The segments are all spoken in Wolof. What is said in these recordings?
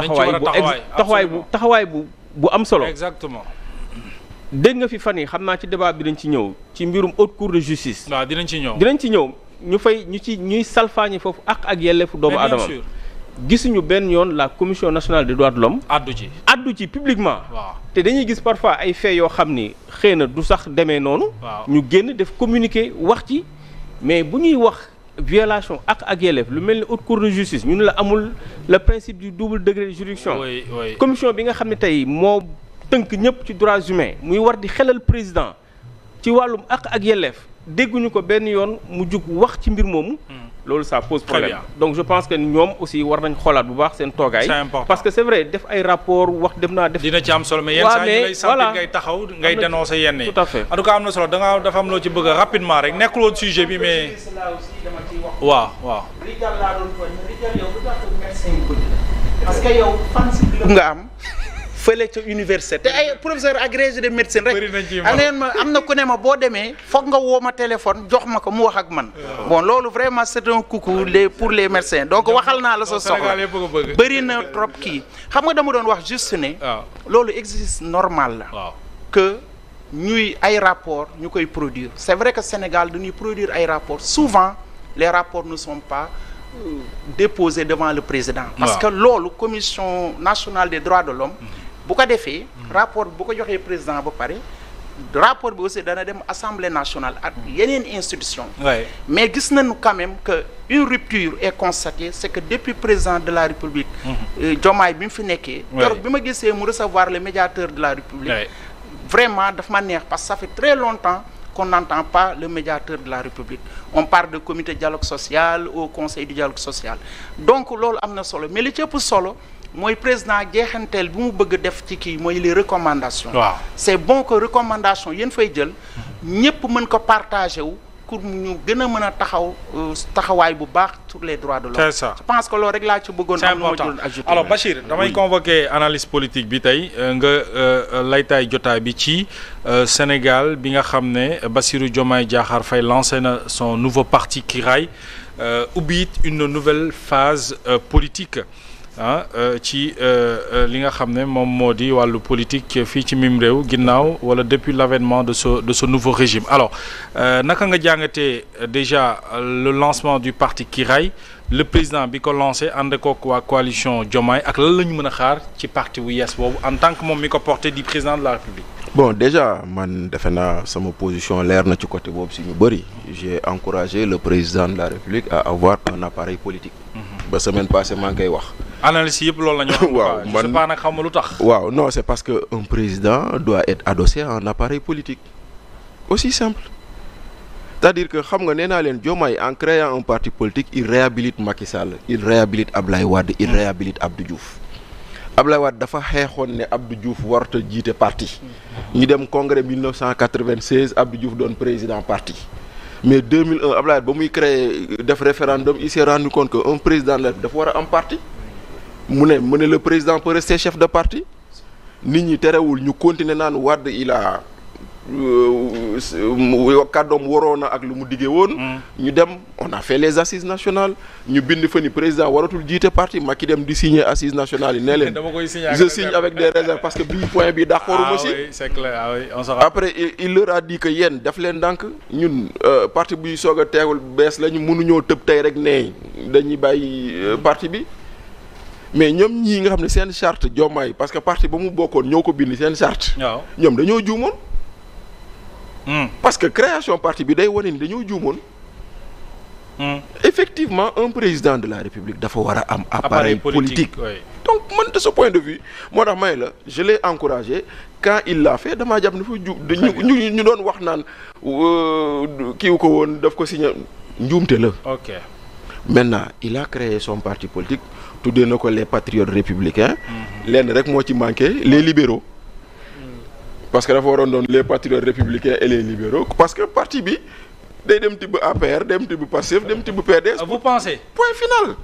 taxawaay bu am solo. exactement. dégg nga fi fan yi xam naa ci débat bi dañ ci ñëw ci mbirum haute cour de justice. waaw dinañ ci ñëw ñuy salfaañi foofu ak yelleefu doomu aadama. gisuñu benn yoon la commission nationale des droits de l'homme addu ci publiquement. waaw te dañuy gis parfois ay faits yoo xam ni xëy na du sax demee noonu. ñu génn def communiqué wax ci mais bu ñuy wax violation ak yelleef lu mel ni haute cour de justice ñu ne la amul le principe du double degré de juridiction. commission bi nga xam ne tey moo tënk ñëpp ci droits humains muy war di xelal président ci wàllum ak yelleef dégguñu ko benn yoon mu jug wax ci mbir moomu. loolu ça pose problème. Donc je pense que ñoom aussi war nañ xoolaat bu baax seen toogaay. C'est important. Parce que c'est vrai def ay rapport wax def naa def. dina ci am solo mais yenn saa yi lay sant ngay taxaw ngay dénoncer yenn yi. Tout à fait. En tout cas am na solo dafa am loo ci bëgg a rapidement rek nekkul woon sujet bi mais. waaw. parce que yow fan si nga am. fële ca université te ay professeur agrégé de médecine rek am na ku ne ma boo demee foog nga woo ma téléphone jox ma ko mu wax ak man bon loolu vraiment c'est un coucou pour les médecins donc waxal naa la sa soxla bëri na trop kii xam nga dama doon wax juste ne loolu exercice normal la que ñuy ay rapport ñu koy produire c'est vrai que Sénégal dañuy produire ay rapports souvent les rapports ne sont pas déposés devant le président parce que loolu commission nationale des droits de l'homme bu ko defee rapport bu ko joxee président ba pare rapport bi aussi dana dem assemblée nationale ak yeneen institution mais gis nañu quand même que une rupture est constatée c'est que depuis président de la République Diomaye bi mu fi nekkee keroog bi ma gisee mu recevoir le médiateur de la République vraiment daf ma neex parce que ça fait très longtemps qu'on n'entend pas le médiateur de la République on parle de comité dialogue social au conseil du dialogue social donc loolu am na solo mais li ci ëpp solo mooy président jeexanteel bi mu bëgg def ci kii mooy les recommandations. C'est bon que recommandations yéen fay jël ñëpp mën ko partager wu pour ñu gën a mën a taxawaay bu baax sur les droits de l'homme. C'est ça. Je pense que loolu rek laa ci bëggoon. C'est important. Alors Bachir damay convoquer analyse politique bi tey nga laytaay jotaay bi ci Sénégal bi nga xam ne Bassirou Diomaye Diakhar Faye lancé na son nouveau parti Kiraay ubbi it une nouvelle phase politique. ci li nga xam ne moom moo di wàllu politique fii ci mim réew ginnaaw wala depuis l'avènement de ce nouveau régime alors naka nga jàngatee déjà le lancement du parti Kiraay le président bi ko lancé ànd kook waa coalition Diomaye ak lan la ñu mën a xaar ci parti wu yees boobu en tant que moom mi ko porté di président de la République. Bon déjà man defe naa sama position leer na ci côté boobu si ñu bëri j'ai encouragé le président de la République à avoir un appareil politique. ba semaine passée maa ngi koy wax. analyse yëpp loolu la ñu wax. waaw man je sais pas nag xam nga lu tax. waaw non c'est parce que un président doit être adossé à un appareil politique aussi simple c'est-à-dire que xam nga nee naa leen Diomaye en créant un parti politique il réhabilite Macky Sall il réhabilite Ablaye Wade il réhabilite Abdou Diouf Ablaye Wade dafa xeexoon ne Abdou Diouf warut a jiite parti ñu dem congrès 1996 Abdou Diouf doon président parti. Mais 2001 Abdoulaye Wade ba muy créer def référendum il s'est rendu compte que un président la dafa war a am parti mu ne le président peut rester chef de parti nit ñi terewul ñu continuer naan Wade il a kàddoom waroon na ak lu mu diggee woon. ñu dem on a fait les assises nationales ñu bind fa ni président waratul jiite parti Macky dem di signer assises nationales yi ne leen. je signe avec des réserves parce que bii point bi d'accorduma si. Ah oui, c'est clair. Ah oui, on se après il leur a dit que yéen def leen ndànk ñun parti buy soog a teewul bees la ñu mënuñoo tëb tey rek ne dañuy bàyyi parti bi mais ñoom ñii nga xam ne seen charte Diomaye parce que parti ba mu bokkoon ñoo ko bind seen charte. waaw ñoom dañoo juumoon. parce que création parti bi day wane ni dañoo juumoon. Effectivement un président de la République dafa war a am appareil politique. Donc man de ce point de vue moo tax may la je l'ai encouragé quand il l'a fait damaa jàpp ne fa ñu doon wax naan kiiw ko woon daf ko signé njuumte la. Ok. Maintenant il a créé son parti politique tuddee na ko les patriotes républicains. lenn rek moo ci manqué les libéraux. parce que dafa waroon doon les patriotes républicains et les libéraux parce que parti bi day dem tibb APR dem tibb Pastef dem tibb PDS. Vous pensez? Point final.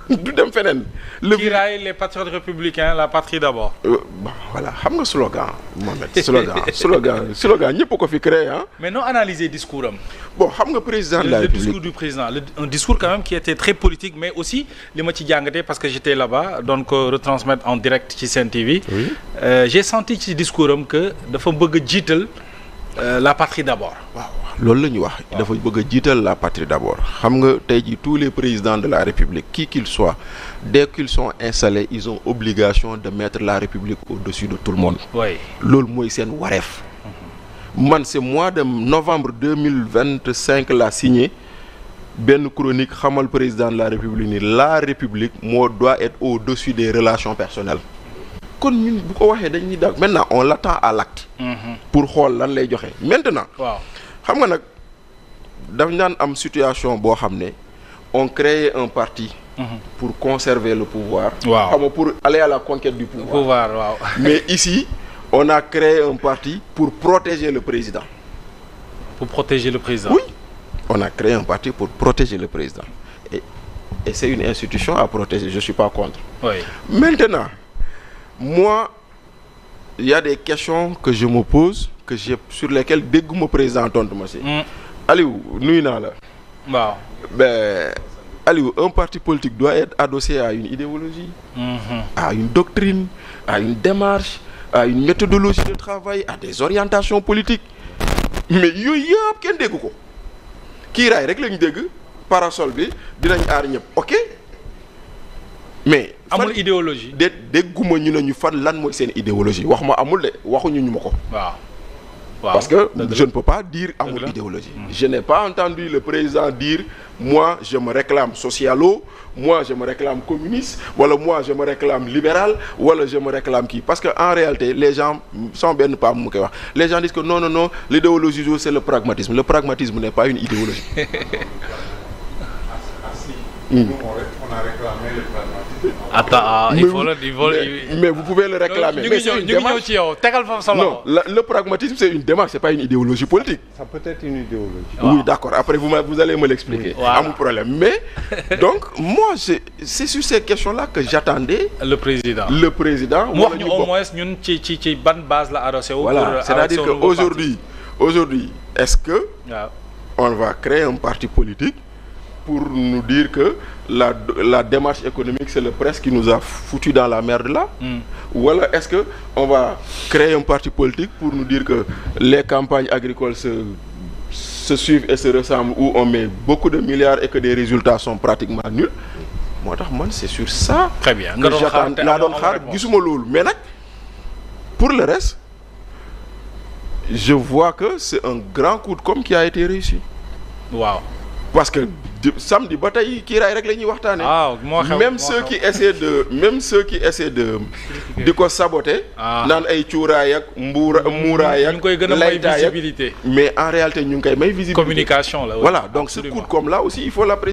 du dem feneen. Kiiraay les patriotes républicains la patrie d'abord. Bon voilà xam nga slogan Mohamed slogan ñëpp ko fi créé ah. mais non analyser discours am. bon xam nga président de la République le discours du président un discours quand même qui était très politique mais aussi li ma ci jàngatee parce que j'étais là-bas doon ko retransmettre en direct ci Sen TV. Oui. J'ai senti ci discours am que dafa bëgg a jiital la patrie d'abord. waaw loolu la ñu wax. dafa bëgg a jiital la patrie d'abord. xam nga tey jii tous les présidents de la République qui qu'ils soient dès qu'ils sont installés ils ont obligation de mettre la République au-dessus de tout le monde. oui loolu mooy seen wareef. man c'est mois de novembre 2025 laa signé benn chronique xamal président de la République ni la République doit être au-dessus des relations personnelles. kon ñun bu ko waxee dañuy daal maintenant on l'attend à l'acte. pour xool lan lay joxe maintenant. waaw xam nga nag daf daan am situation boo xam ne on crée un parti. pour conserver le pouvoir. waaw xam nga pour aller à la conquête du pouvoir. waaw. mais ici on a créé un parti pour protéger le président. pour protéger le président. oui on a créé un parti pour protéger le président et c'est une institution à protéger je suis pas contre. oui maintenant moi il y a des questions que je me pose sur lesquelles dégguma président tontu ma si. Aliou nuyu naa la. waaw. ben Aliou un parti politique doit être adossé à une idéologie. à une doctrine à une démarche à une méthodologie de travail à des orientations politiques mais yooyu yëpp kenn dégg ko kiiraay rek lañu dégg parasol bi dinañ aar ñëpp ok mais. amul idéologie. dégguma ñu ne ñu fan lan mooy seen idéologie wax ma amul de waxuñu ñu ma ko. waaw. parce que je ne peux pas dire amul idéologie. Je n'ai pas entendu le président dire moi je me réclame socialo, moi je me réclame communiste, wala moi je me réclame libéral, wala je me réclame kii parce que en réalité les gens sans benn pas mu koy wax les gens disent que non l'idéologie c'est le pragmatisme n'est pas une idéologie. Nous, on a réclamé le pragmatisme. Attends, mais vous pouvez le réclamer. Mais c'est une démarche. Non, le pragmatisme c'est une démarche, c'est pas une idéologie politique. Ça peut être une idéologie. Oui, d'accord. Après vous allez me l'expliquer. Oui, voilà. Pas mon problème. Mais donc moi c'est sur ces questions-là que j'attendais le président. Moi au moins ñun ci ban base la arrosé. Voilà, c'est-à-dire que aujourd'hui, est-ce que on va créer un parti politique pour nous dire que la démarche économique c'est le presse qui nous a foutu dans la merde là ou alors est-ce que on va créer un parti politique pour nous dire que les campagnes agricoles se suivent et se ressemblent où on met beaucoup de milliards et que des résultats sont pratiquement nuls moo tax man c'est sur ça très bien que j'attends laa doon xaar gisuma loolu mais nag pour le reste je vois que c'est un grand coup de com' qui a été réussi waaw parce que samedi ba tey kiiraay rek la ñuy waxtaanee. même ceux qui essaient de di ko saboter. naan ay cuuraay ak muuraay ak. ñu ngi koy gën a may visibilité. mais en réalité ñu ngi koy may visibilité. communication la. voilà donc ce coup de com' là aussi il faut l'apprécier.